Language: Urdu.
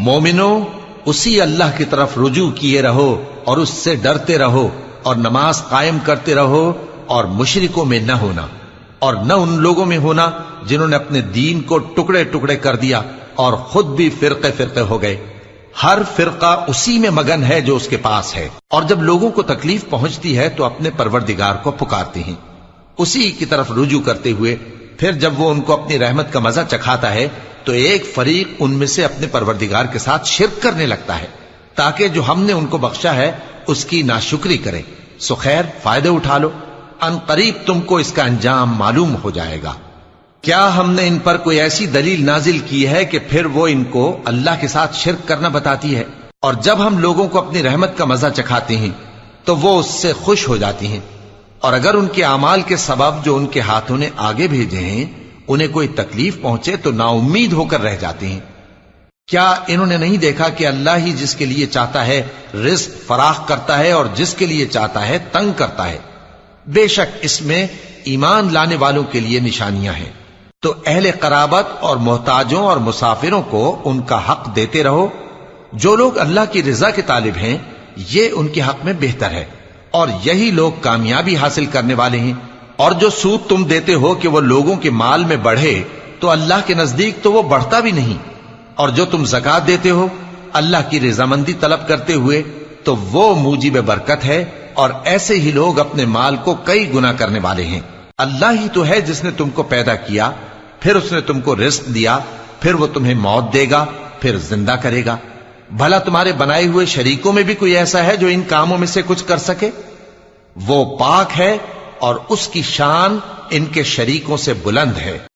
مومنو اسی اللہ کی طرف رجوع کیے رہو اور اس سے ڈرتے رہو اور نماز قائم کرتے رہو اور مشرکوں میں نہ ہونا اور نہ ان لوگوں میں ہونا جنہوں نے اپنے دین کو ٹکڑے ٹکڑے کر دیا اور خود بھی فرقے فرقے ہو گئے. ہر فرقہ اسی میں مگن ہے جو اس کے پاس ہے، اور جب لوگوں کو تکلیف پہنچتی ہے تو اپنے پروردگار کو پکارتے ہیں اسی کی طرف رجوع کرتے ہوئے. پھر جب وہ ان کو اپنی رحمت کا مزہ چکھاتا ہے تو ایک فریق ان میں سے اپنے پروردگار کے ساتھ شرک کرنے لگتا ہے تاکہ جو ہم نے ان کو بخشا ہے اس کی ناشکری کرے. سو خیر فائدے اٹھا لو، ان قریب تم کو اس کا انجام معلوم ہو جائے گا. کیا ہم نے ان پر کوئی ایسی دلیل نازل کی ہے کہ پھر وہ ان کو اللہ کے ساتھ شرک کرنا بتاتی ہے؟ اور جب ہم لوگوں کو اپنی رحمت کا مزہ چکھاتے ہیں تو وہ اس سے خوش ہو جاتی ہیں، اور اگر ان کے اعمال کے سبب جو ان کے ہاتھوں نے آگے بھیجے ہیں انہیں کوئی تکلیف پہنچے تو نا امید ہو کر رہ جاتے ہیں. کیا انہوں نے نہیں دیکھا کہ اللہ ہی جس کے لیے چاہتا ہے رزق فراخ کرتا ہے اور جس کے لیے چاہتا ہے تنگ کرتا ہے؟ بے شک اس میں ایمان لانے والوں کے لیے نشانیاں ہیں. تو اہل قرابت اور محتاجوں اور مسافروں کو ان کا حق دیتے رہو. جو لوگ اللہ کی رضا کے طالب ہیں یہ ان کے حق میں بہتر ہے، اور یہی لوگ کامیابی حاصل کرنے والے ہیں. اور جو سود تم دیتے ہو کہ وہ لوگوں کے مال میں بڑھے تو اللہ کے نزدیک تو وہ بڑھتا بھی نہیں. اور جو تم زکات دیتے ہو اللہ کی رضامندی طلب کرتے ہوئے تو وہ موجب برکت ہے، اور ایسے ہی لوگ اپنے مال کو کئی گنا کرنے والے ہیں. اللہ ہی تو ہے جس نے تم کو پیدا کیا، پھر اس نے تم کو رزق دیا، پھر وہ تمہیں موت دے گا، پھر زندہ کرے گا. بھلا تمہارے بنائے ہوئے شریکوں میں بھی کوئی ایسا ہے جو ان کاموں میں سے کچھ کر سکے؟ وہ پاک ہے اور اس کی شان ان کے شریکوں سے بلند ہے.